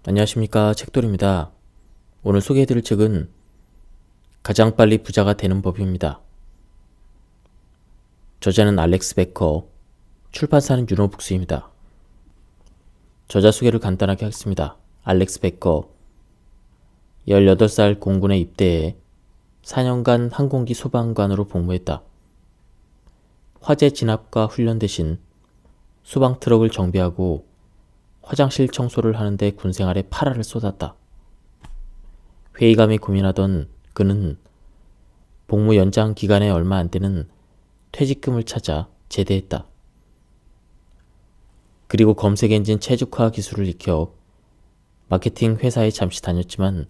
안녕하십니까, 책돌입니다. 오늘 소개해드릴 책은 가장 빨리 부자가 되는 법입니다. 저자는 알렉스 베커, 출판사는 유노북스입니다. 저자 소개를 간단하게 하겠습니다. 알렉스 베커, 18살 공군에 입대해 4년간 항공기 소방관으로 복무했다. 화재 진압과 훈련 대신 소방 트럭을 정비하고 화장실 청소를 하는데 군 생활에 8화를 쏟았다. 회의감이 고민하던 그는 복무 연장 기간에 얼마 안 되는 퇴직금을 찾아 제대했다. 그리고 검색 엔진 최적화 기술을 익혀 마케팅 회사에 잠시 다녔지만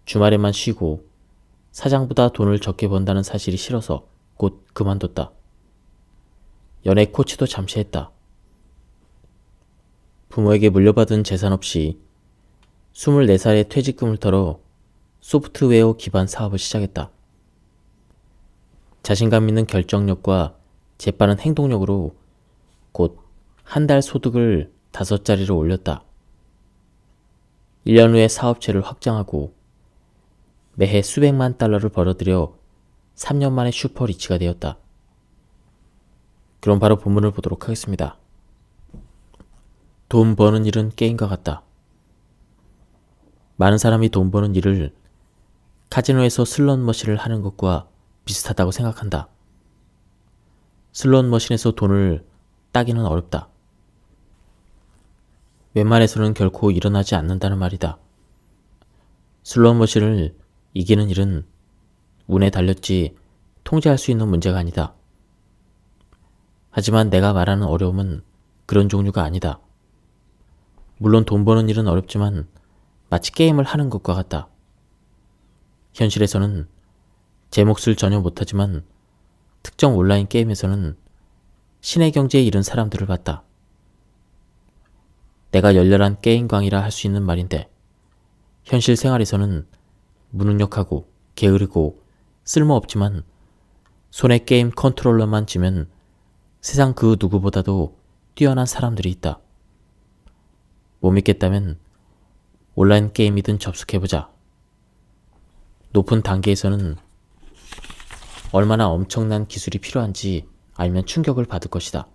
주말에만 쉬고 사장보다 돈을 적게 번다는 사실이 싫어서 곧 그만뒀다. 연애 코치도 잠시 했다. 부모에게 물려받은 재산 없이 24살에 퇴직금을 털어 소프트웨어 기반 사업을 시작했다. 자신감 있는 결정력과 재빠른 행동력으로 곧 한 달 소득을 5자리로 올렸다. 1년 후에 사업체를 확장하고 매해 수백만 달러를 벌어들여 3년 만에 슈퍼리치가 되었다. 그럼 바로 본문을 보도록 하겠습니다. 돈 버는 일은 게임과 같다. 많은 사람이 돈 버는 일을 카지노에서 슬롯머신을 하는 것과 비슷하다고 생각한다. 슬롯머신에서 돈을 따기는 어렵다. 웬만해서는 결코 일어나지 않는다는 말이다. 슬롯머신을 이기는 일은 운에 달렸지 통제할 수 있는 문제가 아니다. 하지만 내가 말하는 어려움은 그런 종류가 아니다. 물론 돈 버는 일은 어렵지만 마치 게임을 하는 것과 같다. 현실에서는 제 몫을 전혀 못하지만 특정 온라인 게임에서는 신의 경지에 이른 사람들을 봤다. 내가 열렬한 게임광이라 할 수 있는 말인데 현실 생활에서는 무능력하고 게으르고 쓸모없지만 손에 게임 컨트롤러만 쥐면 세상 그 누구보다도 뛰어난 사람들이 있다. 못 믿겠다면 온라인 게임이든 접속해보자. 높은 단계에서는 얼마나 엄청난 기술이 필요한지 알면 충격을 받을 것이다.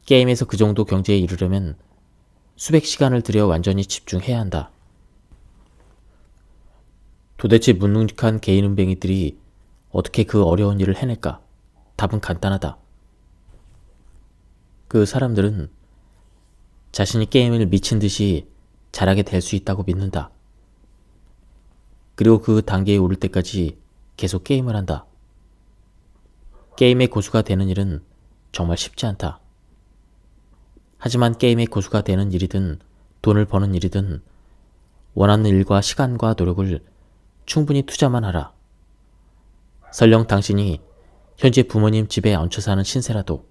게임에서 그 정도 경지에 이르려면 수백 시간을 들여 완전히 집중해야 한다. 도대체 무능력한 개인은뱅이들이 어떻게 그 어려운 일을 해낼까? 답은 간단하다. 그 사람들은 자신이 게임을 미친 듯이 잘하게 될 수 있다고 믿는다. 그리고 그 단계에 오를 때까지 계속 게임을 한다. 게임의 고수가 되는 일은 정말 쉽지 않다. 하지만 게임의 고수가 되는 일이든 돈을 버는 일이든 원하는 일과 시간과 노력을 충분히 투자만 하라. 설령 당신이 현재 부모님 집에 얹혀 사는 신세라도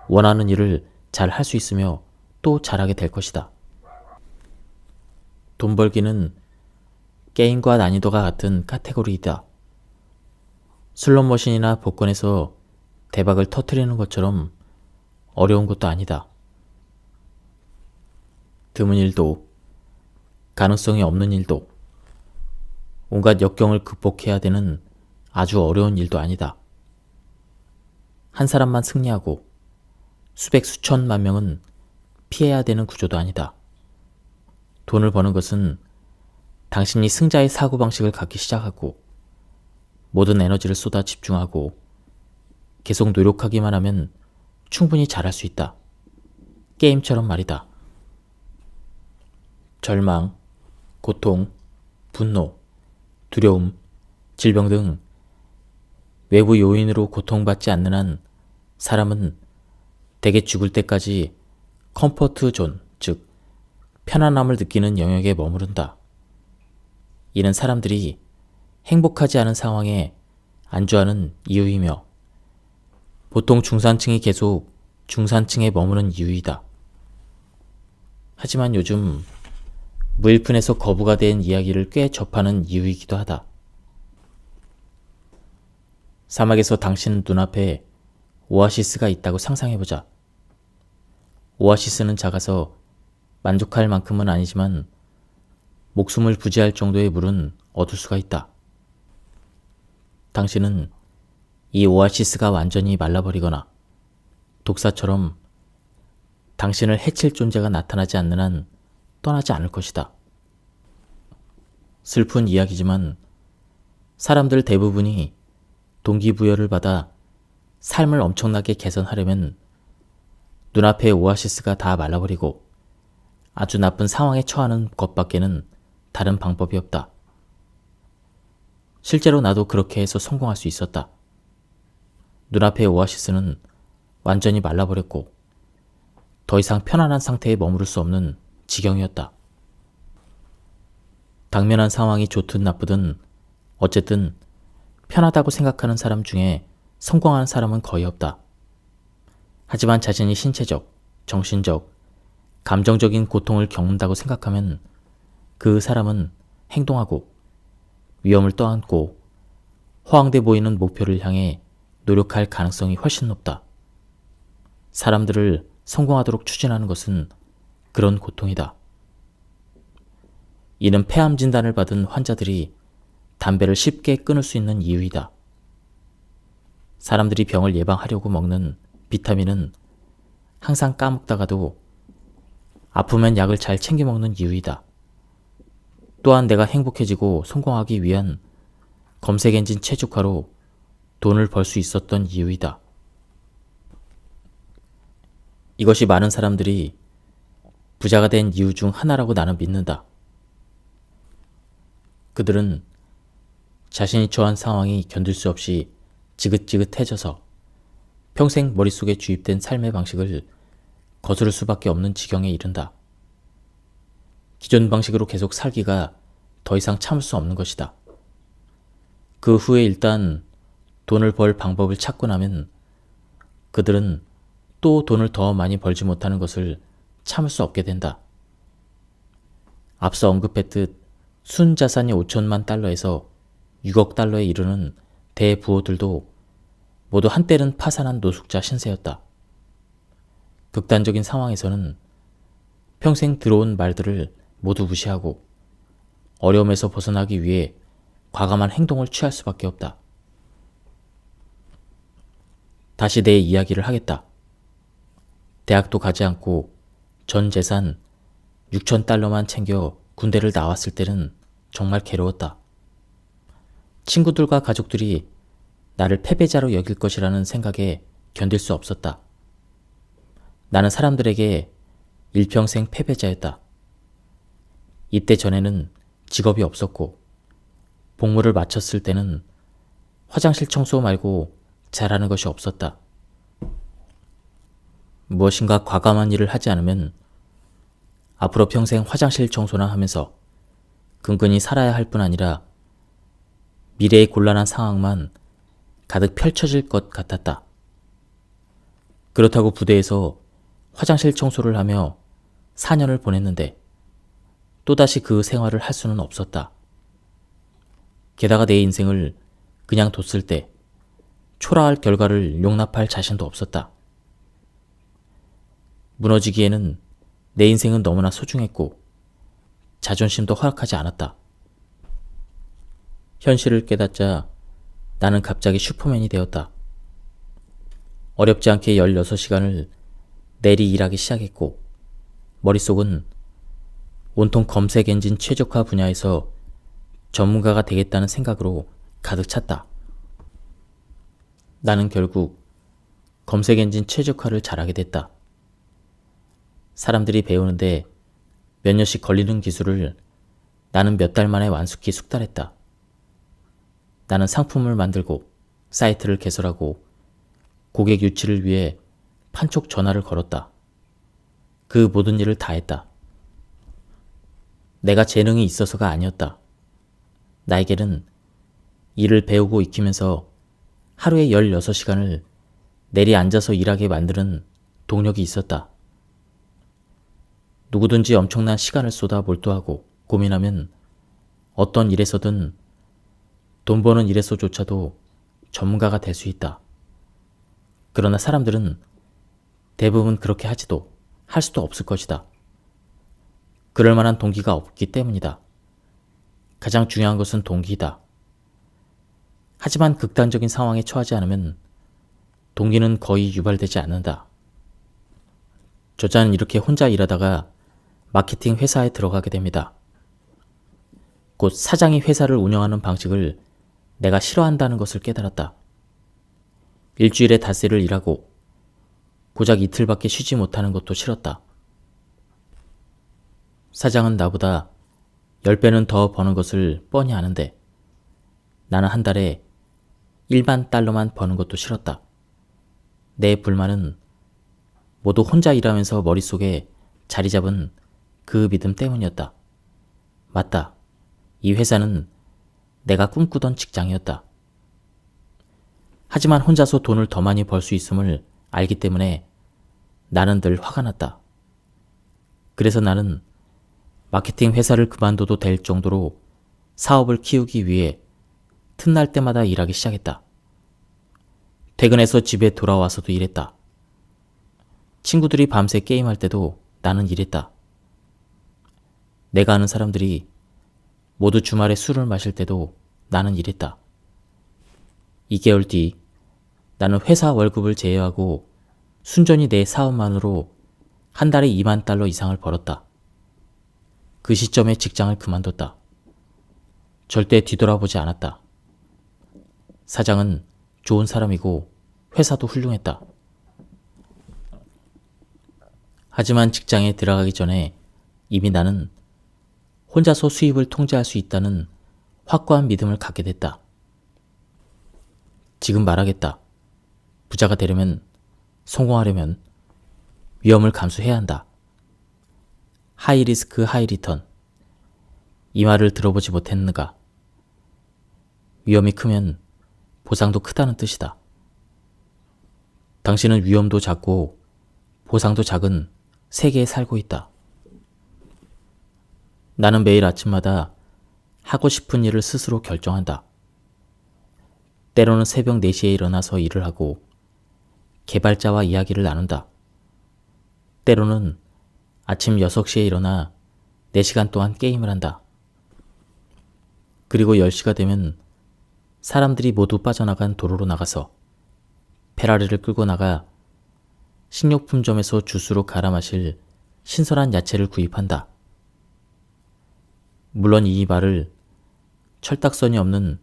원하는 일을 잘 할 수 있으며 또 잘하게 될 것이다. 돈 벌기는 게임과 난이도가 같은 카테고리이다. 슬롯머신이나 복권에서 대박을 터뜨리는 것처럼 어려운 것도 아니다. 드문 일도, 가능성이 없는 일도, 온갖 역경을 극복해야 되는 아주 어려운 일도 아니다. 한 사람만 승리하고 수백 수천만 명은 피해야 되는 구조도 아니다. 돈을 버는 것은 당신이 승자의 사고방식을 갖기 시작하고 모든 에너지를 쏟아 집중하고 계속 노력하기만 하면 충분히 잘할 수 있다. 게임처럼 말이다. 절망, 고통, 분노, 두려움, 질병 등 외부 요인으로 고통받지 않는 한 사람은 대개 죽을 때까지 컴포트 존, 즉 편안함을 느끼는 영역에 머무른다. 이는 사람들이 행복하지 않은 상황에 안주하는 이유이며 보통 중산층이 계속 중산층에 머무는 이유이다. 하지만 요즘 무일푼에서 거부가 된 이야기를 꽤 접하는 이유이기도 하다. 사막에서 당신 눈앞에 오아시스가 있다고 상상해보자. 오아시스는 작아서 만족할 만큼은 아니지만 목숨을 부지할 정도의 물은 얻을 수가 있다. 당신은 이 오아시스가 완전히 말라버리거나 독사처럼 당신을 해칠 존재가 나타나지 않는 한 떠나지 않을 것이다. 슬픈 이야기지만 사람들 대부분이 동기부여를 받아 삶을 엄청나게 개선하려면 눈앞의 오아시스가 다 말라버리고 아주 나쁜 상황에 처하는 것밖에는 다른 방법이 없다. 실제로 나도 그렇게 해서 성공할 수 있었다. 눈앞의 오아시스는 완전히 말라버렸고 더 이상 편안한 상태에 머무를 수 없는 지경이었다. 당면한 상황이 좋든 나쁘든 어쨌든 편하다고 생각하는 사람 중에 성공하는 사람은 거의 없다. 하지만 자신이 신체적, 정신적, 감정적인 고통을 겪는다고 생각하면 그 사람은 행동하고 위험을 떠안고 허황돼 보이는 목표를 향해 노력할 가능성이 훨씬 높다. 사람들을 성공하도록 추진하는 것은 그런 고통이다. 이는 폐암 진단을 받은 환자들이 담배를 쉽게 끊을 수 있는 이유이다. 사람들이 병을 예방하려고 먹는 비타민은 항상 까먹다가도 아프면 약을 잘 챙겨 먹는 이유이다. 또한 내가 행복해지고 성공하기 위한 검색 엔진 최적화로 돈을 벌 수 있었던 이유이다. 이것이 많은 사람들이 부자가 된 이유 중 하나라고 나는 믿는다. 그들은 자신이 처한 상황이 견딜 수 없이 지긋지긋해져서 평생 머릿속에 주입된 삶의 방식을 거스를 수밖에 없는 지경에 이른다. 기존 방식으로 계속 살기가 더 이상 참을 수 없는 것이다. 그 후에 일단 돈을 벌 방법을 찾고 나면 그들은 또 돈을 더 많이 벌지 못하는 것을 참을 수 없게 된다. 앞서 언급했듯 순자산이 5천만 달러에서 6억 달러에 이르는 대부호들도 모두 한때는 파산한 노숙자 신세였다. 극단적인 상황에서는 평생 들어온 말들을 모두 무시하고 어려움에서 벗어나기 위해 과감한 행동을 취할 수밖에 없다. 다시 내 이야기를 하겠다. 대학도 가지 않고 전 재산 6천 달러만 챙겨 군대를 나왔을 때는 정말 괴로웠다. 친구들과 가족들이 나를 패배자로 여길 것이라는 생각에 견딜 수 없었다. 나는 사람들에게 일평생 패배자였다. 이때 전에는 직업이 없었고 복무를 마쳤을 때는 화장실 청소 말고 잘하는 것이 없었다. 무엇인가 과감한 일을 하지 않으면 앞으로 평생 화장실 청소나 하면서 근근히 살아야 할 뿐 아니라 미래의 곤란한 상황만 가득 펼쳐질 것 같았다. 그렇다고 부대에서 화장실 청소를 하며 4년을 보냈는데 또다시 그 생활을 할 수는 없었다. 게다가 내 인생을 그냥 뒀을 때 초라할 결과를 용납할 자신도 없었다. 무너지기에는 내 인생은 너무나 소중했고 자존심도 허락하지 않았다. 현실을 깨닫자 나는 갑자기 슈퍼맨이 되었다. 어렵지 않게 16시간을 내리 일하기 시작했고 머릿속은 온통 검색 엔진 최적화 분야에서 전문가가 되겠다는 생각으로 가득 찼다. 나는 결국 검색 엔진 최적화를 잘하게 됐다. 사람들이 배우는데 몇 년씩 걸리는 기술을 나는 몇 달 만에 완숙히 숙달했다. 나는 상품을 만들고 사이트를 개설하고 고객 유치를 위해 판촉 전화를 걸었다. 그 모든 일을 다 했다. 내가 재능이 있어서가 아니었다. 나에게는 일을 배우고 익히면서 하루에 16시간을 내리 앉아서 일하게 만드는 동력이 있었다. 누구든지 엄청난 시간을 쏟아 몰두하고 고민하면 어떤 일에서든 돈 버는 일에서조차도 전문가가 될 수 있다. 그러나 사람들은 대부분 그렇게 하지도 할 수도 없을 것이다. 그럴 만한 동기가 없기 때문이다. 가장 중요한 것은 동기이다. 하지만 극단적인 상황에 처하지 않으면 동기는 거의 유발되지 않는다. 저자는 이렇게 혼자 일하다가 마케팅 회사에 들어가게 됩니다. 곧 사장이 회사를 운영하는 방식을 내가 싫어한다는 것을 깨달았다. 일주일에 닷새를 일하고 고작 이틀밖에 쉬지 못하는 것도 싫었다. 사장은 나보다 10배는 더 버는 것을 뻔히 아는데 나는 한 달에 1만 달러만 버는 것도 싫었다. 내 불만은 모두 혼자 일하면서 머릿속에 자리 잡은 그 믿음 때문이었다. 맞다. 이 회사는 내가 꿈꾸던 직장이었다. 하지만 혼자서 돈을 더 많이 벌 수 있음을 알기 때문에 나는 늘 화가 났다. 그래서 나는 마케팅 회사를 그만둬도 될 정도로 사업을 키우기 위해 틈날 때마다 일하기 시작했다. 퇴근해서 집에 돌아와서도 일했다. 친구들이 밤새 게임할 때도 나는 일했다. 내가 아는 사람들이 모두 주말에 술을 마실 때도 나는 일했다. 2개월 뒤 나는 회사 월급을 제외하고 순전히 내 사업만으로 한 달에 2만 달러 이상을 벌었다. 그 시점에 직장을 그만뒀다. 절대 뒤돌아보지 않았다. 사장은 좋은 사람이고 회사도 훌륭했다. 하지만 직장에 들어가기 전에 이미 나는 혼자서 수입을 통제할 수 있다는 확고한 믿음을 갖게 됐다. 지금 말하겠다. 부자가 되려면, 성공하려면 위험을 감수해야 한다. 하이 리스크 하이 리턴. 이 말을 들어보지 못했는가? 위험이 크면 보상도 크다는 뜻이다. 당신은 위험도 작고 보상도 작은 세계에 살고 있다. 나는 매일 아침마다 하고 싶은 일을 스스로 결정한다. 때로는 새벽 4시에 일어나서 일을 하고 개발자와 이야기를 나눈다. 때로는 아침 6시에 일어나 4시간 동안 게임을 한다. 그리고 10시가 되면 사람들이 모두 빠져나간 도로로 나가서 페라리를 끌고 나가 식료품점에서 주스로 갈아 마실 신선한 야채를 구입한다. 물론 이 말을 철딱선이 없는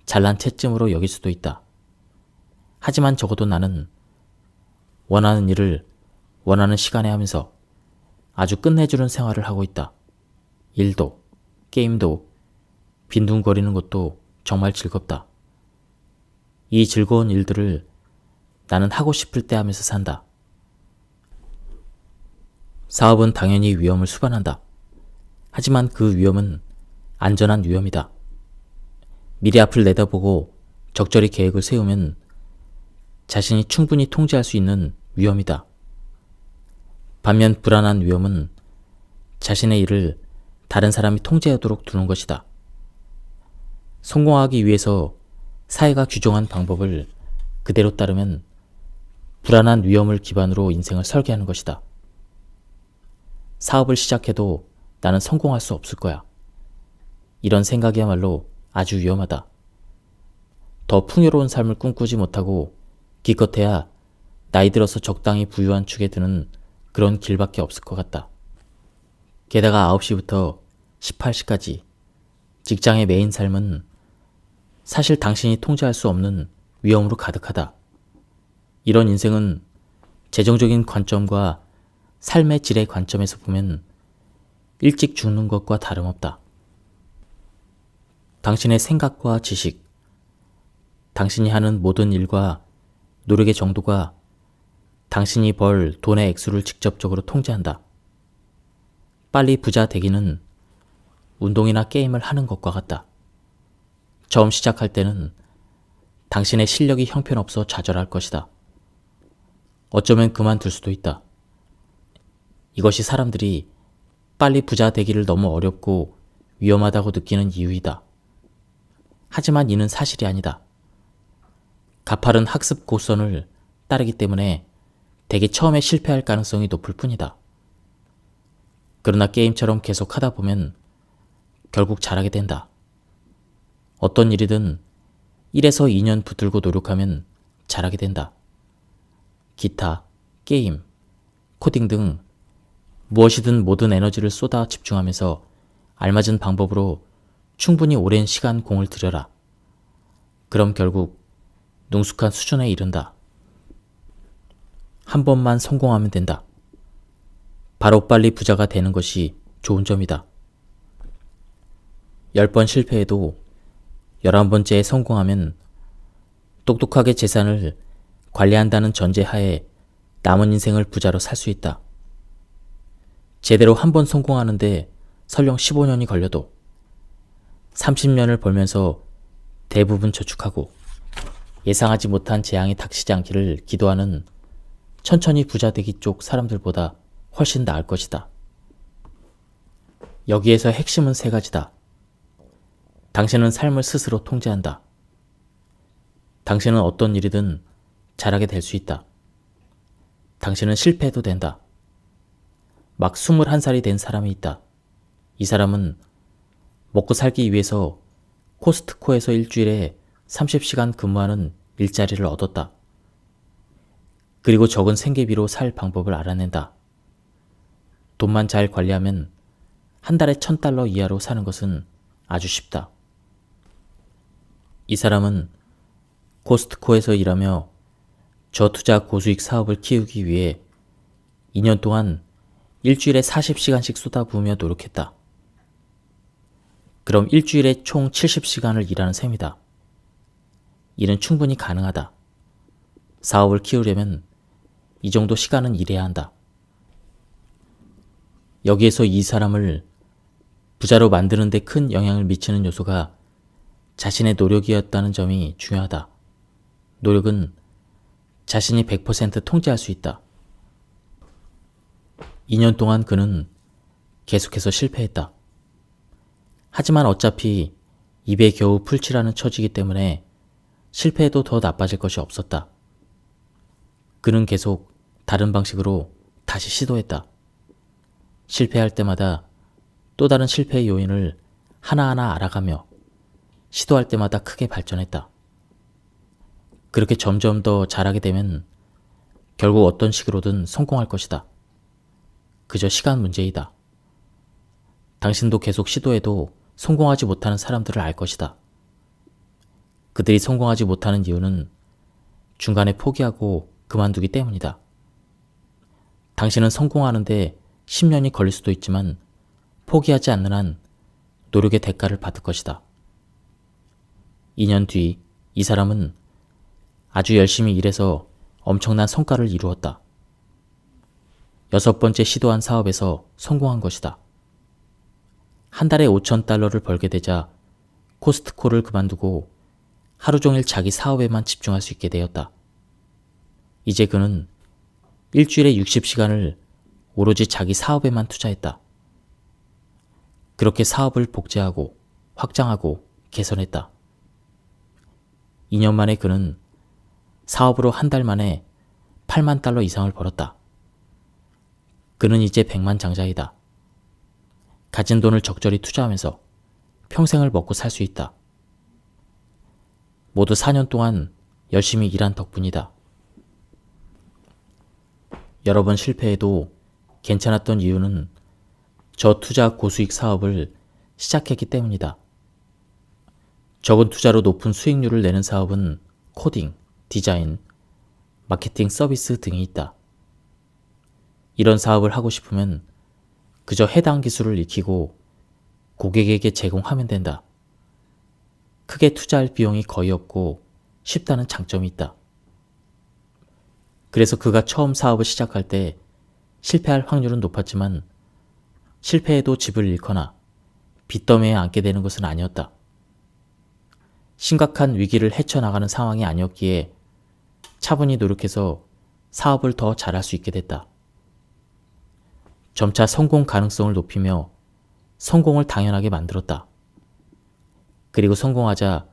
잘난 채쯤으로 여길 수도 있다. 하지만 적어도 나는 원하는 일을 원하는 시간에 하면서 아주 끝내주는 생활을 하고 있다. 일도, 게임도, 빈둥거리는 것도 정말 즐겁다. 이 즐거운 일들을 나는 하고 싶을 때 하면서 산다. 사업은 당연히 위험을 수반한다. 하지만 그 위험은 안전한 위험이다. 미래 앞을 내다보고 적절히 계획을 세우면 자신이 충분히 통제할 수 있는 위험이다. 반면 불안한 위험은 자신의 일을 다른 사람이 통제하도록 두는 것이다. 성공하기 위해서 사회가 규정한 방법을 그대로 따르면 불안한 위험을 기반으로 인생을 설계하는 것이다. 사업을 시작해도 나는 성공할 수 없을 거야. 이런 생각이야말로 아주 위험하다. 더 풍요로운 삶을 꿈꾸지 못하고 기껏해야 나이 들어서 적당히 부유한 축에 드는 그런 길밖에 없을 것 같다. 게다가 9시부터 18시까지 직장의 메인 삶은 사실 당신이 통제할 수 없는 위험으로 가득하다. 이런 인생은 재정적인 관점과 삶의 질의 관점에서 보면 일찍 죽는 것과 다름없다. 당신의 생각과 지식, 당신이 하는 모든 일과 노력의 정도가 당신이 벌 돈의 액수를 직접적으로 통제한다. 빨리 부자 되기는 운동이나 게임을 하는 것과 같다. 처음 시작할 때는 당신의 실력이 형편없어 좌절할 것이다. 어쩌면 그만둘 수도 있다. 이것이 사람들이 빨리 부자 되기를 너무 어렵고 위험하다고 느끼는 이유이다. 하지만 이는 사실이 아니다. 가파른 학습 고선을 따르기 때문에 대개 처음에 실패할 가능성이 높을 뿐이다. 그러나 게임처럼 계속 하다 보면 결국 잘하게 된다. 어떤 일이든 1에서 2년 붙들고 노력하면 잘하게 된다. 기타, 게임, 코딩 등 무엇이든 모든 에너지를 쏟아 집중하면서 알맞은 방법으로 충분히 오랜 시간 공을 들여라. 그럼 결국 능숙한 수준에 이른다. 한 번만 성공하면 된다. 바로 빨리 부자가 되는 것이 좋은 점이다. 10번 실패해도 11번째에 성공하면 똑똑하게 재산을 관리한다는 전제하에 남은 인생을 부자로 살 수 있다. 제대로 한 번 성공하는데 설령 15년이 걸려도 30년을 벌면서 대부분 저축하고 예상하지 못한 재앙이 닥치지 않기를 기도하는 천천히 부자 되기 쪽 사람들보다 훨씬 나을 것이다. 여기에서 핵심은 3가지다. 당신은 삶을 스스로 통제한다. 당신은 어떤 일이든 잘하게 될 수 있다. 당신은 실패해도 된다. 막 21살이 된 사람이 있다. 이 사람은 먹고 살기 위해서 코스트코에서 일주일에 30시간 근무하는 일자리를 얻었다. 그리고 적은 생계비로 살 방법을 알아낸다. 돈만 잘 관리하면 한 달에 $1000 이하로 사는 것은 아주 쉽다. 이 사람은 코스트코에서 일하며 저투자 고수익 사업을 키우기 위해 2년 동안 일주일에 40시간씩 쏟아부으며 노력했다. 그럼 일주일에 총 70시간을 일하는 셈이다. 이는 충분히 가능하다. 사업을 키우려면 이 정도 시간은 일해야 한다. 여기에서 이 사람을 부자로 만드는 데 큰 영향을 미치는 요소가 자신의 노력이었다는 점이 중요하다. 노력은 자신이 100% 통제할 수 있다. 2년 동안 그는 계속해서 실패했다. 하지만 어차피 입에 겨우 풀칠하는 처지이기 때문에 실패해도 더 나빠질 것이 없었다. 그는 계속 다른 방식으로 다시 시도했다. 실패할 때마다 또 다른 실패의 요인을 하나하나 알아가며 시도할 때마다 크게 발전했다. 그렇게 점점 더 잘하게 되면 결국 어떤 식으로든 성공할 것이다. 그저 시간 문제이다. 당신도 계속 시도해도 성공하지 못하는 사람들을 알 것이다. 그들이 성공하지 못하는 이유는 중간에 포기하고 그만두기 때문이다. 당신은 성공하는데 10년이 걸릴 수도 있지만 포기하지 않는 한 노력의 대가를 받을 것이다. 2년 뒤 이 사람은 아주 열심히 일해서 엄청난 성과를 이루었다. 6번째 시도한 사업에서 성공한 것이다. 한 달에 $5000를 벌게 되자 코스트코를 그만두고 하루 종일 자기 사업에만 집중할 수 있게 되었다. 이제 그는 일주일에 60시간을 오로지 자기 사업에만 투자했다. 그렇게 사업을 복제하고 확장하고 개선했다. 2년 만에 그는 사업으로 한 달 만에 $80,000 이상을 벌었다. 그는 이제 백만장자이다. 가진 돈을 적절히 투자하면서 평생을 먹고 살 수 있다. 모두 4년 동안 열심히 일한 덕분이다. 여러 번 실패해도 괜찮았던 이유는 저투자 고수익 사업을 시작했기 때문이다. 적은 투자로 높은 수익률을 내는 사업은 코딩, 디자인, 마케팅 서비스 등이 있다. 이런 사업을 하고 싶으면 그저 해당 기술을 익히고 고객에게 제공하면 된다. 크게 투자할 비용이 거의 없고 쉽다는 장점이 있다. 그래서 그가 처음 사업을 시작할 때 실패할 확률은 높았지만 실패해도 집을 잃거나 빚더미에 앉게 되는 것은 아니었다. 심각한 위기를 헤쳐나가는 상황이 아니었기에 차분히 노력해서 사업을 더 잘할 수 있게 됐다. 점차 성공 가능성을 높이며 성공을 당연하게 만들었다. 그리고 성공하자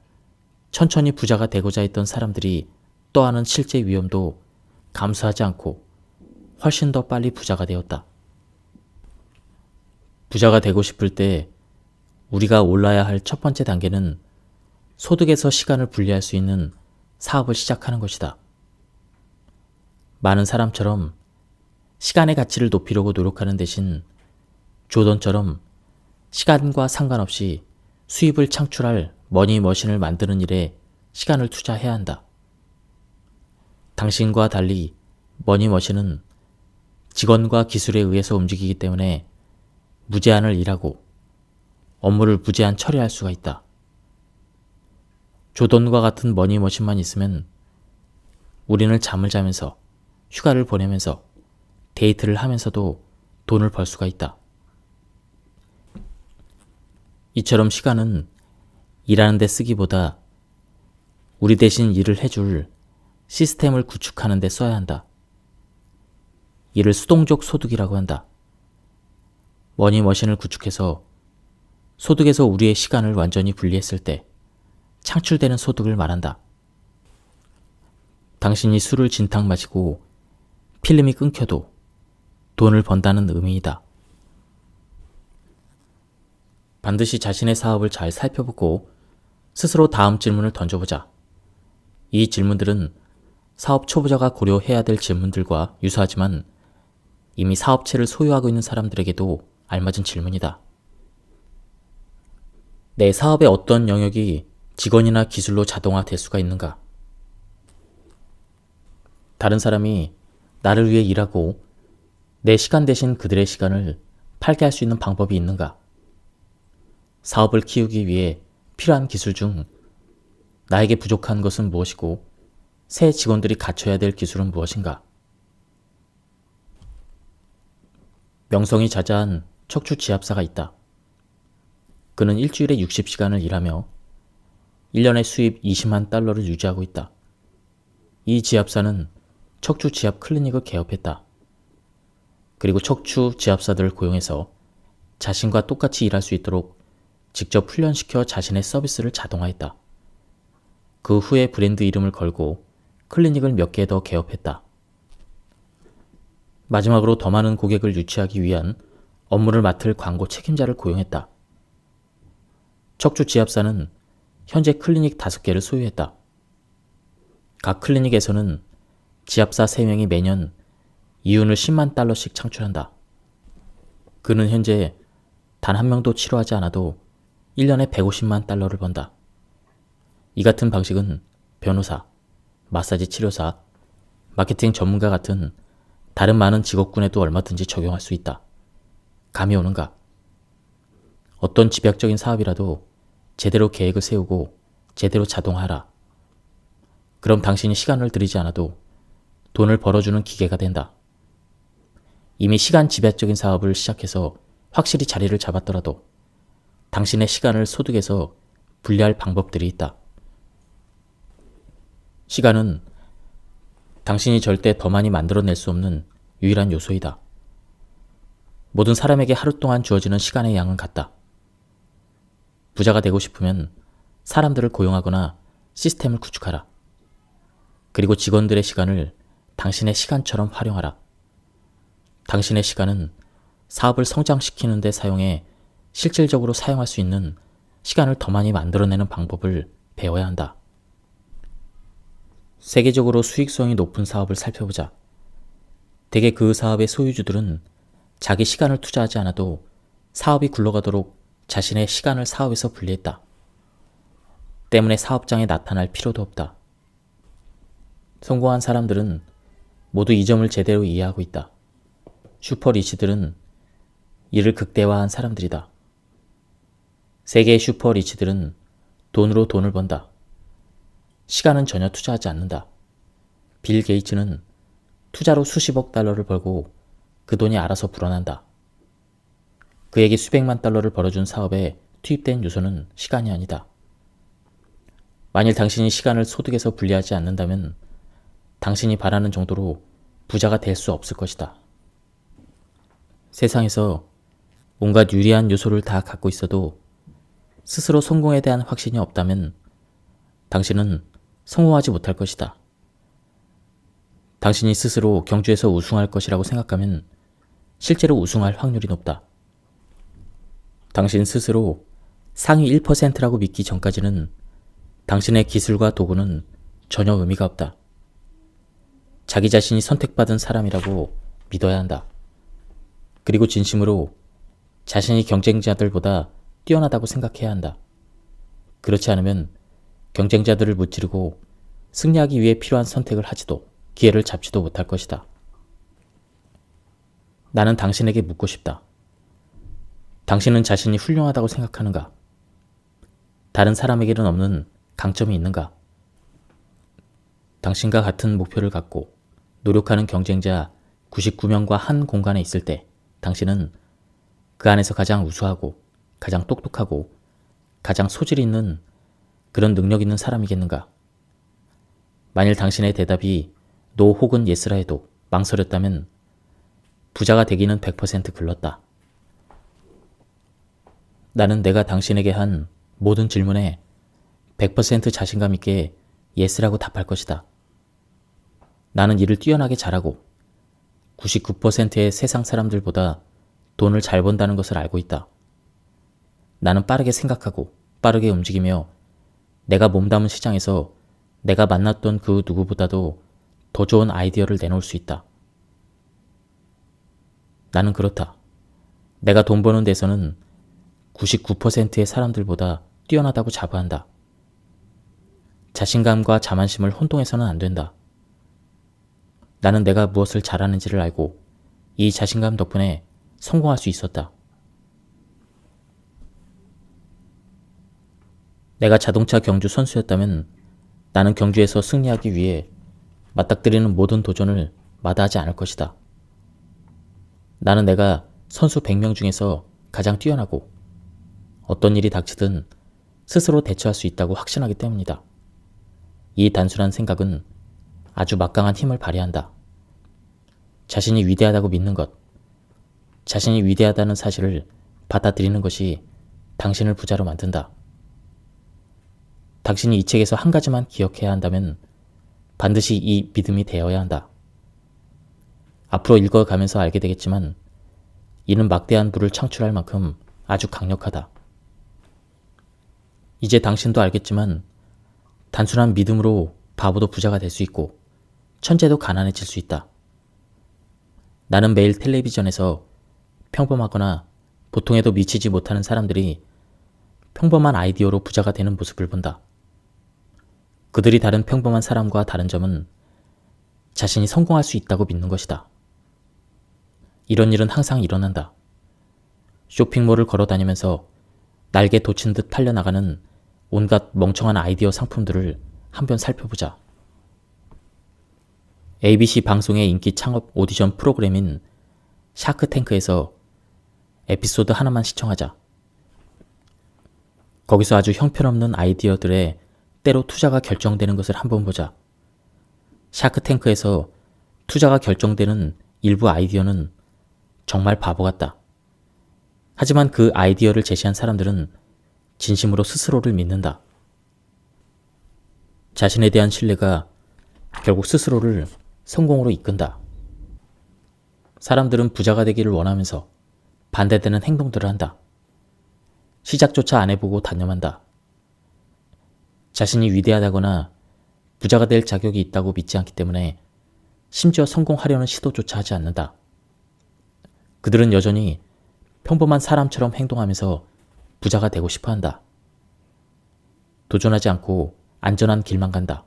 천천히 부자가 되고자 했던 사람들이 떠안은 실제 위험도 감수하지 않고 훨씬 더 빨리 부자가 되었다. 부자가 되고 싶을 때 우리가 올라야 할 첫 번째 단계는 소득에서 시간을 분리할 수 있는 사업을 시작하는 것이다. 많은 사람처럼 시간의 가치를 높이려고 노력하는 대신 조던처럼 시간과 상관없이 수입을 창출할 머니머신을 만드는 일에 시간을 투자해야 한다. 당신과 달리 머니머신은 직원과 기술에 의해서 움직이기 때문에 무제한을 일하고 업무를 무제한 처리할 수가 있다. 조던과 같은 머니머신만 있으면 우리는 잠을 자면서, 휴가를 보내면서, 데이트를 하면서도 돈을 벌 수가 있다. 이처럼 시간은 일하는 데 쓰기보다 우리 대신 일을 해줄 시스템을 구축하는 데 써야 한다. 이를 수동적 소득이라고 한다. 머니머신을 구축해서 소득에서 우리의 시간을 완전히 분리했을 때 창출되는 소득을 말한다. 당신이 술을 진탕 마시고 필름이 끊겨도 돈을 번다는 의미이다. 반드시 자신의 사업을 잘 살펴보고 스스로 다음 질문을 던져보자. 이 질문들은 사업 초보자가 고려해야 될 질문들과 유사하지만 이미 사업체를 소유하고 있는 사람들에게도 알맞은 질문이다. 내 사업의 어떤 영역이 직원이나 기술로 자동화될 수가 있는가? 다른 사람이 나를 위해 일하고 내 시간 대신 그들의 시간을 팔게 할 수 있는 방법이 있는가? 사업을 키우기 위해 필요한 기술 중 나에게 부족한 것은 무엇이고 새 직원들이 갖춰야 될 기술은 무엇인가? 명성이 자자한 척추 지압사가 있다. 그는 일주일에 60시간을 일하며 1년에 수입 20만 달러를 유지하고 있다. 이 지압사는 척추 지압 클리닉을 개업했다. 그리고 척추 지압사들을 고용해서 자신과 똑같이 일할 수 있도록 직접 훈련시켜 자신의 서비스를 자동화했다. 그 후에 브랜드 이름을 걸고 클리닉을 몇 개 더 개업했다. 마지막으로 더 많은 고객을 유치하기 위한 업무를 맡을 광고 책임자를 고용했다. 척추 지압사는 현재 클리닉 5개를 소유했다. 각 클리닉에서는 지압사 3명이 매년 이윤을 10만 달러씩 창출한다. 그는 현재 단 한 명도 치료하지 않아도 1년에 150만 달러를 번다. 이 같은 방식은 변호사, 마사지 치료사, 마케팅 전문가 같은 다른 많은 직업군에도 얼마든지 적용할 수 있다. 감이 오는가? 어떤 집약적인 사업이라도 제대로 계획을 세우고 제대로 자동화하라. 그럼 당신이 시간을 들이지 않아도 돈을 벌어주는 기계가 된다. 이미 시간 집약적인 사업을 시작해서 확실히 자리를 잡았더라도 당신의 시간을 소득에서 분리할 방법들이 있다. 시간은 당신이 절대 더 많이 만들어낼 수 없는 유일한 요소이다. 모든 사람에게 하루 동안 주어지는 시간의 양은 같다. 부자가 되고 싶으면 사람들을 고용하거나 시스템을 구축하라. 그리고 직원들의 시간을 당신의 시간처럼 활용하라. 당신의 시간은 사업을 성장시키는 데 사용해 실질적으로 사용할 수 있는 시간을 더 많이 만들어내는 방법을 배워야 한다. 세계적으로 수익성이 높은 사업을 살펴보자. 대개 그 사업의 소유주들은 자기 시간을 투자하지 않아도 사업이 굴러가도록 자신의 시간을 사업에서 분리했다. 때문에 사업장에 나타날 필요도 없다. 성공한 사람들은 모두 이 점을 제대로 이해하고 있다. 슈퍼리치들은 이를 극대화한 사람들이다. 세계의 슈퍼리치들은 돈으로 돈을 번다. 시간은 전혀 투자하지 않는다. 빌 게이츠는 투자로 수십억 달러를 벌고 그 돈이 알아서 불어난다. 그에게 수백만 달러를 벌어준 사업에 투입된 요소는 시간이 아니다. 만일 당신이 시간을 소득에서 분리하지 않는다면 당신이 바라는 정도로 부자가 될 수 없을 것이다. 세상에서 온갖 유리한 요소를 다 갖고 있어도 스스로 성공에 대한 확신이 없다면 당신은 성공하지 못할 것이다. 당신이 스스로 경주에서 우승할 것이라고 생각하면 실제로 우승할 확률이 높다. 당신 스스로 상위 1%라고 믿기 전까지는 당신의 기술과 도구는 전혀 의미가 없다. 자기 자신이 선택받은 사람이라고 믿어야 한다. 그리고 진심으로 자신이 경쟁자들보다 뛰어나다고 생각해야 한다. 그렇지 않으면 경쟁자들을 무찌르고 승리하기 위해 필요한 선택을 하지도 기회를 잡지도 못할 것이다. 나는 당신에게 묻고 싶다. 당신은 자신이 훌륭하다고 생각하는가? 다른 사람에게는 없는 강점이 있는가? 당신과 같은 목표를 갖고 노력하는 경쟁자 99명과 한 공간에 있을 때 당신은 그 안에서 가장 우수하고 가장 똑똑하고 가장 소질 있는 그런 능력 있는 사람이겠는가? 만일 당신의 대답이 노 혹은 예스라 해도 망설였다면 부자가 되기는 100% 글렀다. 나는 내가 당신에게 한 모든 질문에 100% 자신감 있게 예스라고 답할 것이다. 나는 일을 뛰어나게 잘하고 99%의 세상 사람들보다 돈을 잘 번다는 것을 알고 있다. 나는 빠르게 생각하고 빠르게 움직이며 내가 몸담은 시장에서 내가 만났던 그 누구보다도 더 좋은 아이디어를 내놓을 수 있다. 나는 그렇다. 내가 돈 버는 데서는 99%의 사람들보다 뛰어나다고 자부한다. 자신감과 자만심을 혼동해서는 안 된다. 나는 내가 무엇을 잘하는지를 알고 이 자신감 덕분에 성공할 수 있었다. 내가 자동차 경주 선수였다면 나는 경주에서 승리하기 위해 맞닥뜨리는 모든 도전을 마다하지 않을 것이다. 나는 내가 선수 100명 중에서 가장 뛰어나고 어떤 일이 닥치든 스스로 대처할 수 있다고 확신하기 때문이다. 이 단순한 생각은 아주 막강한 힘을 발휘한다. 자신이 위대하다고 믿는 것, 자신이 위대하다는 사실을 받아들이는 것이 당신을 부자로 만든다. 당신이 이 책에서 한 가지만 기억해야 한다면 반드시 이 믿음이 되어야 한다. 앞으로 읽어가면서 알게 되겠지만 이는 막대한 부를 창출할 만큼 아주 강력하다. 이제 당신도 알겠지만 단순한 믿음으로 바보도 부자가 될 수 있고 천재도 가난해질 수 있다. 나는 매일 텔레비전에서 평범하거나 보통에도 미치지 못하는 사람들이 평범한 아이디어로 부자가 되는 모습을 본다. 그들이 다른 평범한 사람과 다른 점은 자신이 성공할 수 있다고 믿는 것이다. 이런 일은 항상 일어난다. 쇼핑몰을 걸어 다니면서 날개 돋친 듯 팔려나가는 온갖 멍청한 아이디어 상품들을 한번 살펴보자. ABC 방송의 인기 창업 오디션 프로그램인 샤크탱크에서 에피소드 하나만 시청하자. 거기서 아주 형편없는 아이디어들에 때로 투자가 결정되는 것을 한번 보자. 샤크탱크에서 투자가 결정되는 일부 아이디어는 정말 바보 같다. 하지만 그 아이디어를 제시한 사람들은 진심으로 스스로를 믿는다. 자신에 대한 신뢰가 결국 스스로를 성공으로 이끈다. 사람들은 부자가 되기를 원하면서 반대되는 행동들을 한다. 시작조차 안 해보고 단념한다. 자신이 위대하다거나 부자가 될 자격이 있다고 믿지 않기 때문에 심지어 성공하려는 시도조차 하지 않는다. 그들은 여전히 평범한 사람처럼 행동하면서 부자가 되고 싶어 한다. 도전하지 않고 안전한 길만 간다.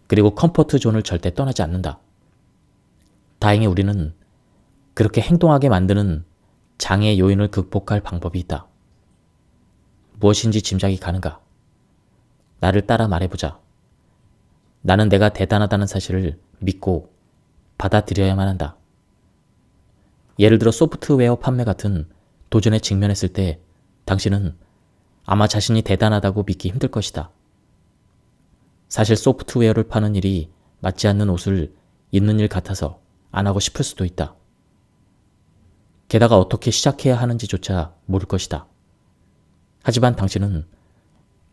그리고 컴포트 존을 절대 떠나지 않는다. 다행히 우리는 그렇게 행동하게 만드는 장애 요인을 극복할 방법이 있다. 무엇인지 짐작이 가는가? 나를 따라 말해보자. 나는 내가 대단하다는 사실을 믿고 받아들여야만 한다. 예를 들어 소프트웨어 판매 같은 도전에 직면했을 때 당신은 아마 자신이 대단하다고 믿기 힘들 것이다. 사실 소프트웨어를 파는 일이 맞지 않는 옷을 입는 일 같아서 안 하고 싶을 수도 있다. 게다가 어떻게 시작해야 하는지조차 모를 것이다. 하지만 당신은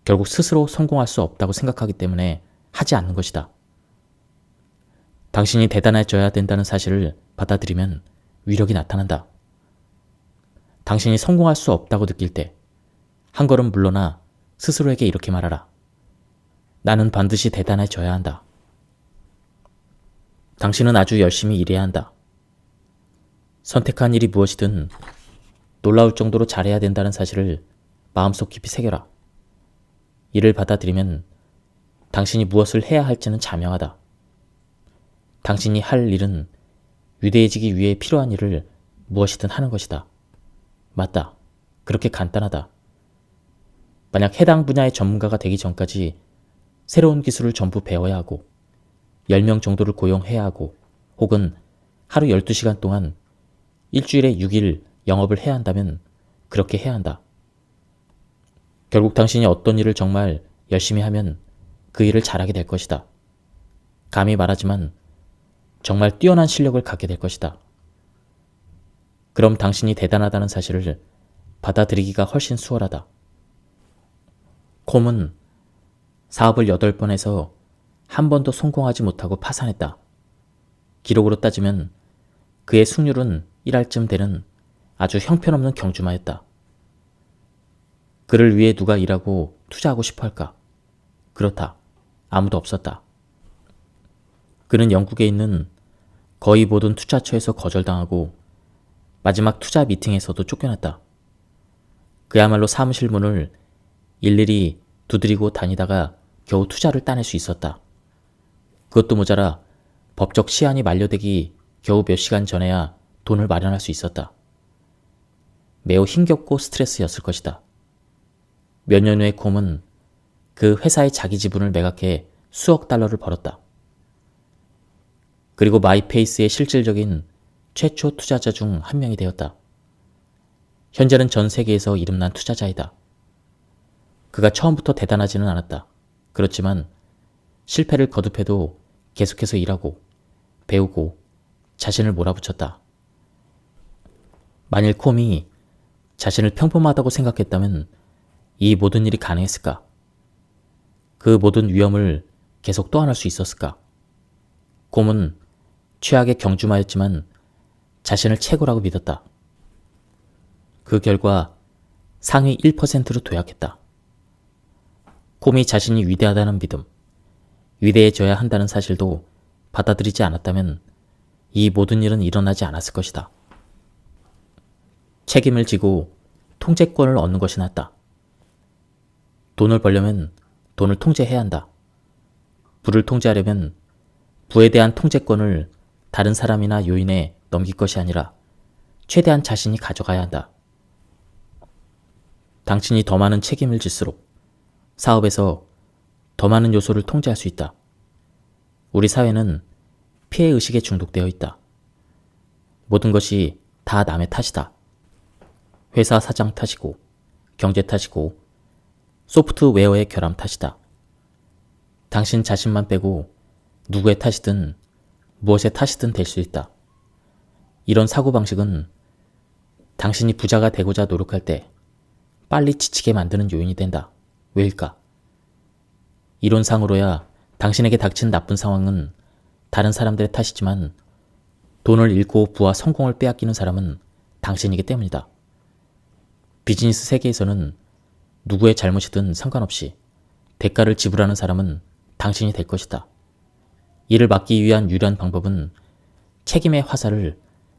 결국 스스로 성공할 수 없다고 생각하기 때문에 하지 않는 것이다. 당신이 대단해져야 된다는 사실을 받아들이면 위력이 나타난다. 당신이 성공할 수 없다고 느낄 때 한 걸음 물러나 스스로에게 이렇게 말하라. 나는 반드시 대단해져야 한다. 당신은 아주 열심히 일해야 한다. 선택한 일이 무엇이든 놀라울 정도로 잘해야 된다는 사실을 마음속 깊이 새겨라. 이를 받아들이면 당신이 무엇을 해야 할지는 자명하다. 당신이 할 일은 위대해지기 위해 필요한 일을 무엇이든 하는 것이다. 맞다. 그렇게 간단하다. 만약 해당 분야의 전문가가 되기 전까지 새로운 기술을 전부 배워야 하고 10명 정도를 고용해야 하고 혹은 하루 12시간 동안 일주일에 6일 영업을 해야 한다면 그렇게 해야 한다. 결국 당신이 어떤 일을 정말 열심히 하면 그 일을 잘하게 될 것이다. 감히 말하지만 정말 뛰어난 실력을 갖게 될 것이다. 그럼 당신이 대단하다는 사실을 받아들이기가 훨씬 수월하다. 콤은 사업을 8번 해서 한 번도 성공하지 못하고 파산했다. 기록으로 따지면 그의 승률은 1할쯤 되는 아주 형편없는 경주마였다. 그를 위해 누가 일하고 투자하고 싶어 할까? 그렇다. 아무도 없었다. 그는 영국에 있는 거의 모든 투자처에서 거절당하고 마지막 투자 미팅에서도 쫓겨났다. 그야말로 사무실 문을 일일이 두드리고 다니다가 겨우 투자를 따낼 수 있었다. 그것도 모자라 법적 시한이 만료되기 겨우 몇 시간 전에야 돈을 마련할 수 있었다. 매우 힘겹고 스트레스였을 것이다. 몇 년 후에 콤은 그 회사의 자기 지분을 매각해 수억 달러를 벌었다. 그리고 마이페이스의 실질적인 최초 투자자 중 한 명이 되었다. 현재는 전 세계에서 이름난 투자자이다. 그가 처음부터 대단하지는 않았다. 그렇지만 실패를 거듭해도 계속해서 일하고 배우고 자신을 몰아붙였다. 만일 콤이 자신을 평범하다고 생각했다면 이 모든 일이 가능했을까? 그 모든 위험을 계속 떠안을 수 있었을까? 콤은 최악의 경주마였지만 자신을 최고라고 믿었다. 그 결과 상위 1%로 도약했다. 콤이 자신이 위대하다는 믿음, 위대해져야 한다는 사실도 받아들이지 않았다면 이 모든 일은 일어나지 않았을 것이다. 책임을 지고 통제권을 얻는 것이 낫다. 돈을 벌려면 돈을 통제해야 한다. 부를 통제하려면 부에 대한 통제권을 다른 사람이나 요인에 넘길 것이 아니라 최대한 자신이 가져가야 한다. 당신이 더 많은 책임을 질수록 사업에서 더 많은 요소를 통제할 수 있다. 우리 사회는 피해의식에 중독되어 있다. 모든 것이 다 남의 탓이다. 회사 사장 탓이고 경제 탓이고 소프트웨어의 결함 탓이다. 당신 자신만 빼고 누구의 탓이든 무엇의 탓이든 될 수 있다. 이런 사고방식은 당신이 부자가 되고자 노력할 때 빨리 지치게 만드는 요인이 된다. 왜일까? 이론상으로야 당신에게 닥친 나쁜 상황은 다른 사람들의 탓이지만 돈을 잃고 부와 성공을 빼앗기는 사람은 당신이기 때문이다. 비즈니스 세계에서는 누구의 잘못이든 상관없이 대가를 지불하는 사람은 당신이 될 것이다. 이를 막기 위한 유일한 방법은 책임의 화살을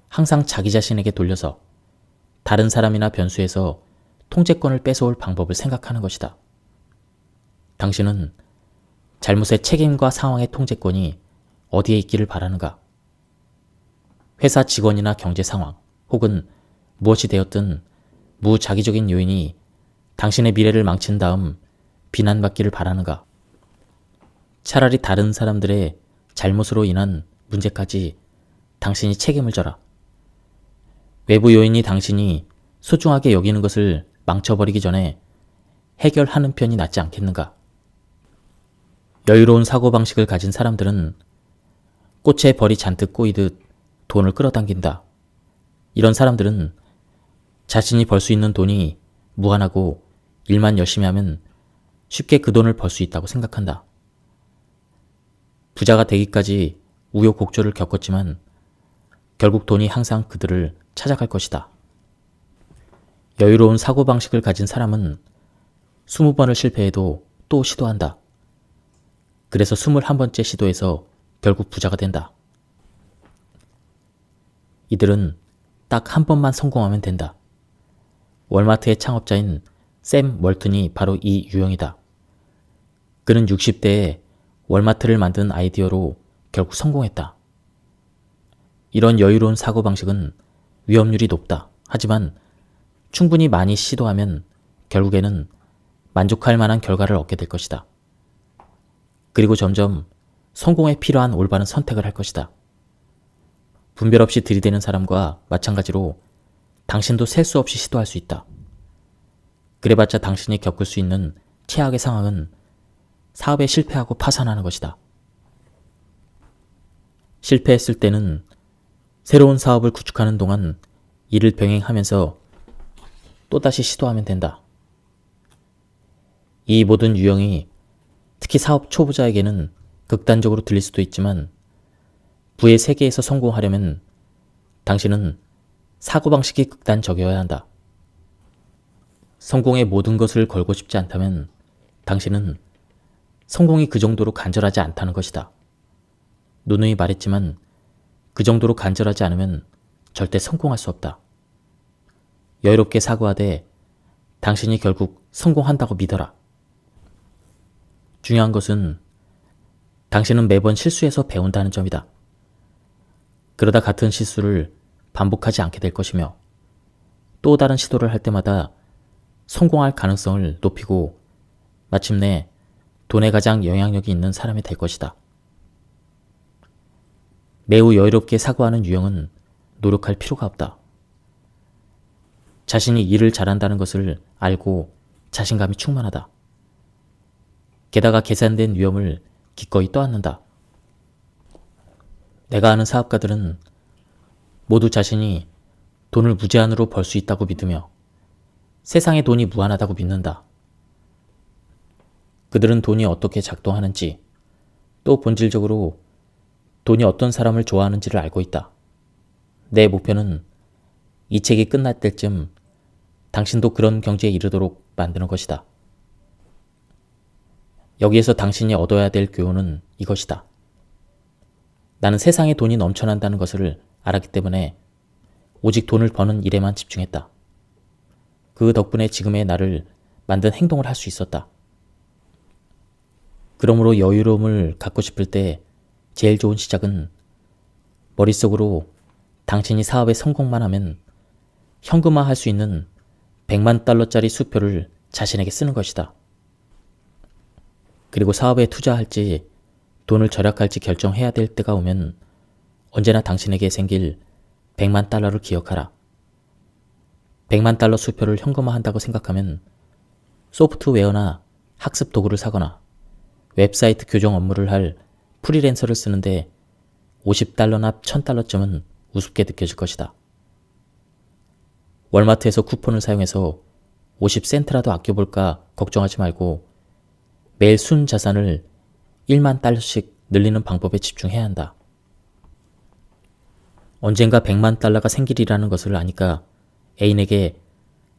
항상 자기 자신에게 돌려서 다른 사람이나 변수에서 통제권을 뺏어올 방법을 생각하는 것이다. 당신은 잘못의 책임과 상황의 통제권이 어디에 있기를 바라는가? 회사 직원이나 경제 상황 혹은 무엇이 되었든 무자기적인 요인이 당신의 미래를 망친 다음 비난받기를 바라는가? 차라리 다른 사람들의 잘못으로 인한 문제까지 당신이 책임을 져라. 외부 요인이 당신이 소중하게 여기는 것을 망쳐버리기 전에 해결하는 편이 낫지 않겠는가? 여유로운 사고방식을 가진 사람들은 꽃에 벌이 잔뜩 꼬이듯 돈을 끌어당긴다. 이런 사람들은 자신이 벌 수 있는 돈이 무한하고 일만 열심히 하면 쉽게 그 돈을 벌 수 있다고 생각한다. 부자가 되기까지 우여곡절을 겪었지만 결국 돈이 항상 그들을 찾아갈 것이다. 여유로운 사고방식을 가진 사람은 20번을 실패해도 또 시도한다. 그래서 21번째 시도에서 결국 부자가 된다. 이들은 딱 한 번만 성공하면 된다. 월마트의 창업자인 샘 월튼이 바로 이 유형이다. 그는 60대에 월마트를 만든 아이디어로 결국 성공했다. 이런 여유로운 사고방식은 위험률이 높다. 하지만 충분히 많이 시도하면 결국에는 만족할 만한 결과를 얻게 될 것이다. 그리고 점점 성공에 필요한 올바른 선택을 할 것이다. 분별 없이 들이대는 사람과 마찬가지로 당신도 셀 수 없이 시도할 수 있다. 그래봤자 당신이 겪을 수 있는 최악의 상황은 사업에 실패하고 파산하는 것이다. 실패했을 때는 새로운 사업을 구축하는 동안 이를 병행하면서 또다시 시도하면 된다. 이 모든 유형이 특히 사업 초보자에게는 극단적으로 들릴 수도 있지만 부의 세계에서 성공하려면 당신은 사고방식이 극단적이어야 한다. 성공의 모든 것을 걸고 싶지 않다면 당신은 성공이 그 정도로 간절하지 않다는 것이다. 누누이 말했지만 그 정도로 간절하지 않으면 절대 성공할 수 없다. 여유롭게 사고하되 당신이 결국 성공한다고 믿어라. 중요한 것은 당신은 매번 실수해서 배운다는 점이다. 그러다 같은 실수를 반복하지 않게 될 것이며 또 다른 시도를 할 때마다 성공할 가능성을 높이고 마침내 돈에 가장 영향력이 있는 사람이 될 것이다. 매우 여유롭게 사고하는 유형은 노력할 필요가 없다. 자신이 일을 잘한다는 것을 알고 자신감이 충만하다. 게다가 계산된 위험을 기꺼이 떠안는다. 내가 아는 사업가들은 모두 자신이 돈을 무제한으로 벌 수 있다고 믿으며 세상에 돈이 무한하다고 믿는다. 그들은 돈이 어떻게 작동하는지 또 본질적으로 돈이 어떤 사람을 좋아하는지를 알고 있다. 내 목표는 이 책이 끝날 때쯤 당신도 그런 경지에 이르도록 만드는 것이다. 여기에서 당신이 얻어야 될 교훈은 이것이다. 나는 세상에 돈이 넘쳐난다는 것을 알았기 때문에 오직 돈을 버는 일에만 집중했다. 그 덕분에 지금의 나를 만든 행동을 할 수 있었다. 그러므로 여유로움을 갖고 싶을 때 제일 좋은 시작은 머릿속으로 당신이 사업에 성공만 하면 현금화할 수 있는 100만 달러짜리 수표를 자신에게 쓰는 것이다. 그리고 사업에 투자할지 돈을 절약할지 결정해야 될 때가 오면 언제나 당신에게 생길 100만 달러를 기억하라. 100만 달러 수표를 현금화한다고 생각하면 소프트웨어나 학습 도구를 사거나 웹사이트 교정 업무를 할 프리랜서를 쓰는데 50달러나 1000달러쯤은 우습게 느껴질 것이다. 월마트에서 쿠폰을 사용해서 50센트라도 아껴볼까 걱정하지 말고 매일 순 자산을 1만 달러씩 늘리는 방법에 집중해야 한다. 언젠가 100만 달러가 생길이라는 것을 아니까 애인에게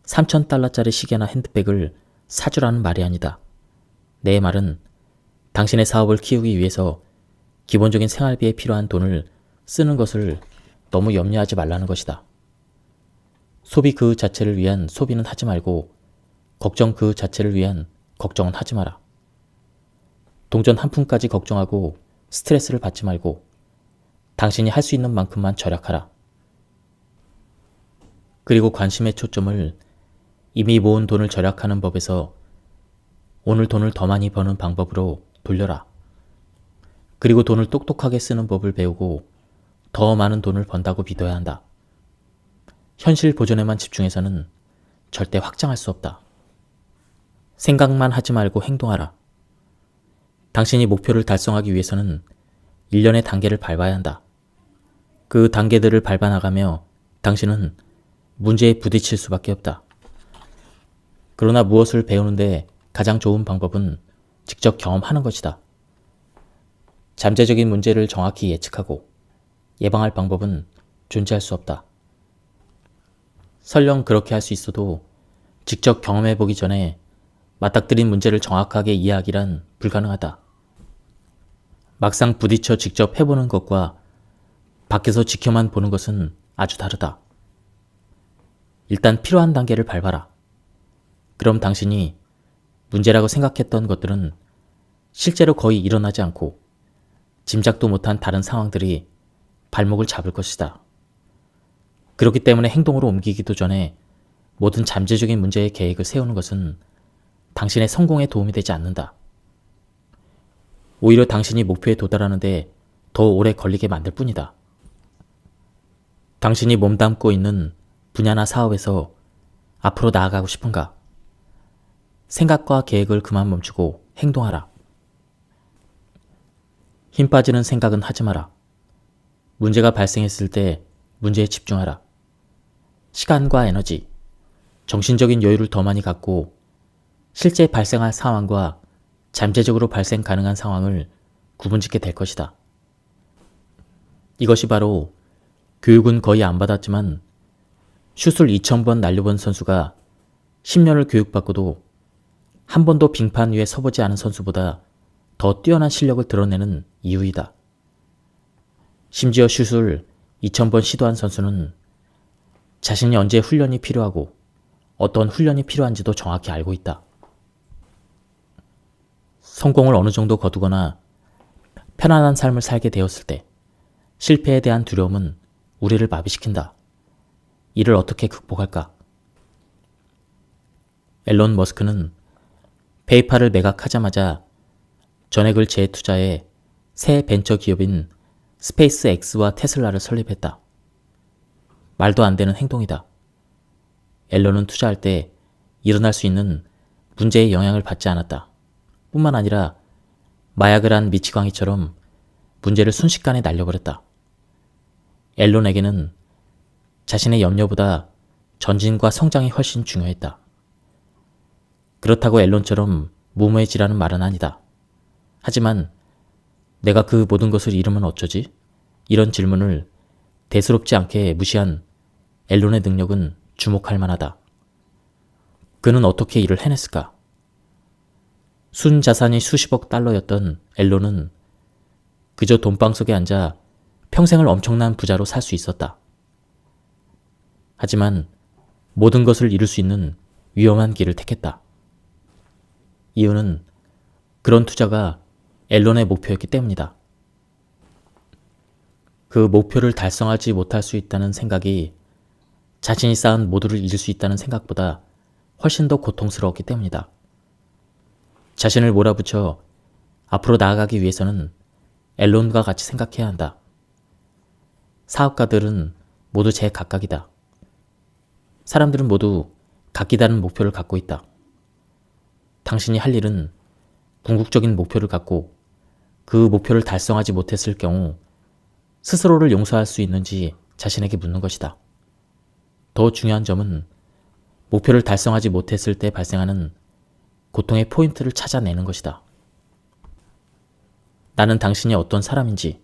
3000달러짜리 시계나 핸드백을 사주라는 말이 아니다. 내 말은 당신의 사업을 키우기 위해서 기본적인 생활비에 필요한 돈을 쓰는 것을 너무 염려하지 말라는 것이다. 소비 그 자체를 위한 소비는 하지 말고 걱정 그 자체를 위한 걱정은 하지 마라. 동전 한 푼까지 걱정하고 스트레스를 받지 말고 당신이 할 수 있는 만큼만 절약하라. 그리고 관심의 초점을 이미 모은 돈을 절약하는 법에서 오늘 돈을 더 많이 버는 방법으로 돌려라. 그리고 돈을 똑똑하게 쓰는 법을 배우고 더 많은 돈을 번다고 믿어야 한다. 현실 보존에만 집중해서는 절대 확장할 수 없다. 생각만 하지 말고 행동하라. 당신이 목표를 달성하기 위해서는 일련의 단계를 밟아야 한다. 그 단계들을 밟아나가며 당신은 문제에 부딪힐 수밖에 없다. 그러나 무엇을 배우는데 가장 좋은 방법은 직접 경험하는 것이다. 잠재적인 문제를 정확히 예측하고 예방할 방법은 존재할 수 없다. 설령 그렇게 할 수 있어도 직접 경험해보기 전에 맞닥뜨린 문제를 정확하게 이해하기란 불가능하다. 막상 부딪혀 직접 해보는 것과 밖에서 지켜만 보는 것은 아주 다르다. 일단 필요한 단계를 밟아라. 그럼 당신이 문제라고 생각했던 것들은 실제로 거의 일어나지 않고 짐작도 못한 다른 상황들이 발목을 잡을 것이다. 그렇기 때문에 행동으로 옮기기도 전에 모든 잠재적인 문제의 계획을 세우는 것은 당신의 성공에 도움이 되지 않는다. 오히려 당신이 목표에 도달하는데 더 오래 걸리게 만들 뿐이다. 당신이 몸담고 있는 분야나 사업에서 앞으로 나아가고 싶은가? 생각과 계획을 그만 멈추고 행동하라. 힘 빠지는 생각은 하지 마라. 문제가 발생했을 때 문제에 집중하라. 시간과 에너지, 정신적인 여유를 더 많이 갖고 실제 발생할 상황과 잠재적으로 발생 가능한 상황을 구분짓게 될 것이다. 이것이 바로 교육은 거의 안 받았지만 슛을 2000번 날려본 선수가 10년을 교육받고도 한 번도 빙판 위에 서보지 않은 선수보다 더 뛰어난 실력을 드러내는 이유이다. 심지어 슛을 2000번 시도한 선수는 자신이 언제 훈련이 필요하고 어떤 훈련이 필요한지도 정확히 알고 있다. 성공을 어느 정도 거두거나 편안한 삶을 살게 되었을 때 실패에 대한 두려움은 우리를 마비시킨다. 이를 어떻게 극복할까? 앨런 머스크는 페이팔을 매각하자마자 전액을 재투자해 새 벤처 기업인 스페이스X와 테슬라를 설립했다. 말도 안 되는 행동이다. 앨런은 투자할 때 일어날 수 있는 문제의 영향을 받지 않았다. 뿐만 아니라 마약을 한 미치광이처럼 문제를 순식간에 날려버렸다. 앨런에게는 자신의 염려보다 전진과 성장이 훨씬 중요했다. 그렇다고 앨런처럼 무모해지라는 말은 아니다. 하지만 내가 그 모든 것을 잃으면 어쩌지? 이런 질문을 대수롭지 않게 무시한 앨런의 능력은 주목할 만하다. 그는 어떻게 일을 해냈을까? 순 자산이 수십억 달러였던 앨런은 그저 돈방 속에 앉아 평생을 엄청난 부자로 살 수 있었다. 하지만 모든 것을 이룰 수 있는 위험한 길을 택했다. 이유는 그런 투자가 앨런의 목표였기 때문이다. 그 목표를 달성하지 못할 수 있다는 생각이 자신이 쌓은 모두를 잃을 수 있다는 생각보다 훨씬 더 고통스러웠기 때문이다. 자신을 몰아붙여 앞으로 나아가기 위해서는 앨런과 같이 생각해야 한다. 사업가들은 모두 제각각이다. 사람들은 모두 각기 다른 목표를 갖고 있다. 당신이 할 일은 궁극적인 목표를 갖고 그 목표를 달성하지 못했을 경우 스스로를 용서할 수 있는지 자신에게 묻는 것이다. 더 중요한 점은 목표를 달성하지 못했을 때 발생하는 고통의 포인트를 찾아내는 것이다. 나는 당신이 어떤 사람인지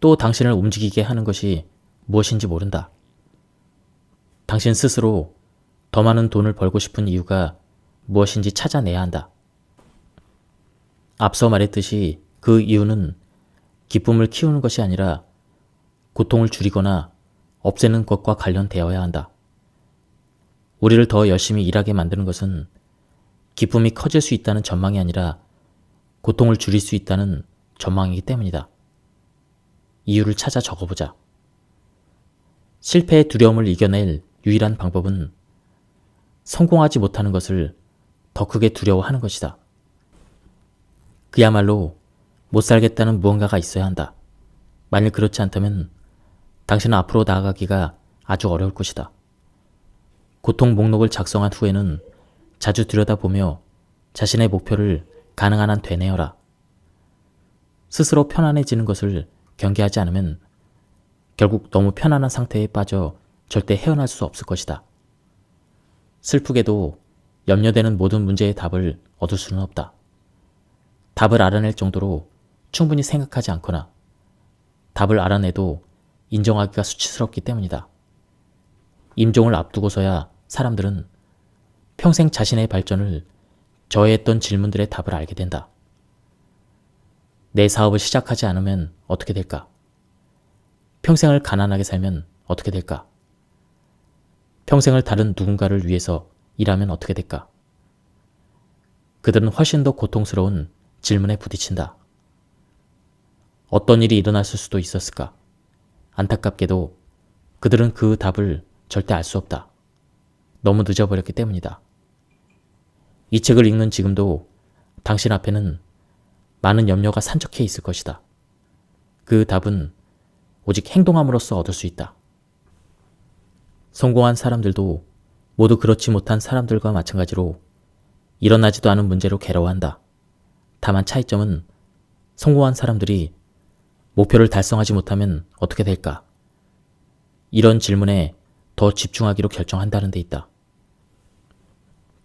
또 당신을 움직이게 하는 것이 무엇인지 모른다. 당신 스스로 더 많은 돈을 벌고 싶은 이유가 무엇인지 찾아내야 한다. 앞서 말했듯이 그 이유는 기쁨을 키우는 것이 아니라 고통을 줄이거나 없애는 것과 관련되어야 한다. 우리를 더 열심히 일하게 만드는 것은 기쁨이 커질 수 있다는 전망이 아니라 고통을 줄일 수 있다는 전망이기 때문이다. 이유를 찾아 적어보자. 실패의 두려움을 이겨낼 유일한 방법은 성공하지 못하는 것을 더 크게 두려워하는 것이다. 그야말로 못 살겠다는 무언가가 있어야 한다. 만일 그렇지 않다면 당신은 앞으로 나아가기가 아주 어려울 것이다. 고통 목록을 작성한 후에는 자주 들여다보며 자신의 목표를 가능한 한 되뇌어라. 스스로 편안해지는 것을 경계하지 않으면 결국 너무 편안한 상태에 빠져 절대 헤어날 수 없을 것이다. 슬프게도 염려되는 모든 문제의 답을 얻을 수는 없다. 답을 알아낼 정도로 충분히 생각하지 않거나 답을 알아내도 인정하기가 수치스럽기 때문이다. 임종을 앞두고서야 사람들은 평생 자신의 발전을 저해했던 질문들의 답을 알게 된다. 내 사업을 시작하지 않으면 어떻게 될까? 평생을 가난하게 살면 어떻게 될까? 평생을 다른 누군가를 위해서 일하면 어떻게 될까? 그들은 훨씬 더 고통스러운 질문에 부딪힌다. 어떤 일이 일어났을 수도 있었을까? 안타깝게도 그들은 그 답을 절대 알 수 없다. 너무 늦어버렸기 때문이다. 이 책을 읽는 지금도 당신 앞에는 많은 염려가 산적해 있을 것이다. 그 답은 오직 행동함으로써 얻을 수 있다. 성공한 사람들도 모두 그렇지 못한 사람들과 마찬가지로 일어나지도 않은 문제로 괴로워한다. 다만 차이점은 성공한 사람들이 목표를 달성하지 못하면 어떻게 될까? 이런 질문에 더 집중하기로 결정한다는 데 있다.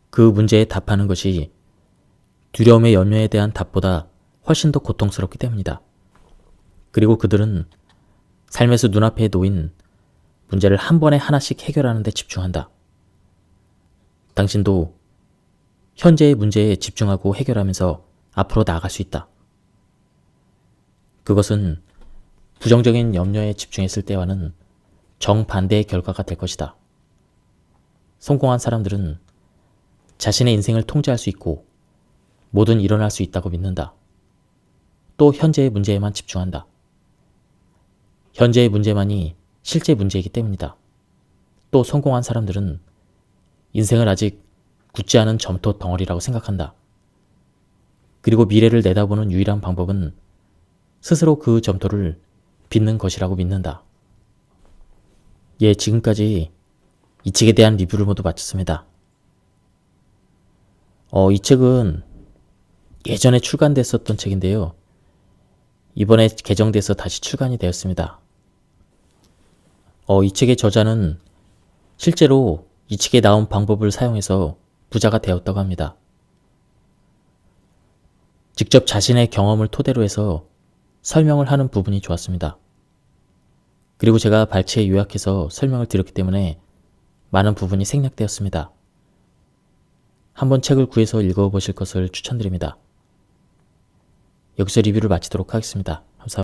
그 문제에 답하는 것이 두려움의 염려에 대한 답보다 훨씬 더 고통스럽기 때문이다. 그리고 그들은 삶에서 눈앞에 놓인 문제를 한 번에 하나씩 해결하는 데 집중한다. 당신도 현재의 문제에 집중하고 해결하면서 앞으로 나아갈 수 있다. 그것은 부정적인 염려에 집중했을 때와는 정반대의 결과가 될 것이다. 성공한 사람들은 자신의 인생을 통제할 수 있고 뭐든 일어날 수 있다고 믿는다. 또 현재의 문제에만 집중한다. 현재의 문제만이 실제 문제이기 때문이다. 또 성공한 사람들은 인생을 아직 굳지 않은 점토 덩어리라고 생각한다. 그리고 미래를 내다보는 유일한 방법은 스스로 그 점토를 빚는 것이라고 믿는다. 예, 지금까지 이 책에 대한 리뷰를 모두 마쳤습니다. 이 책은 예전에 출간됐었던 책인데요. 이번에 개정돼서 다시 출간이 되었습니다. 이 책의 저자는 실제로 이 책에 나온 방법을 사용해서 부자가 되었다고 합니다. 직접 자신의 경험을 토대로 해서 설명을 하는 부분이 좋았습니다. 그리고 제가 발췌에 요약해서 설명을 드렸기 때문에 많은 부분이 생략되었습니다. 한번 책을 구해서 읽어보실 것을 추천드립니다. 여기서 리뷰를 마치도록 하겠습니다.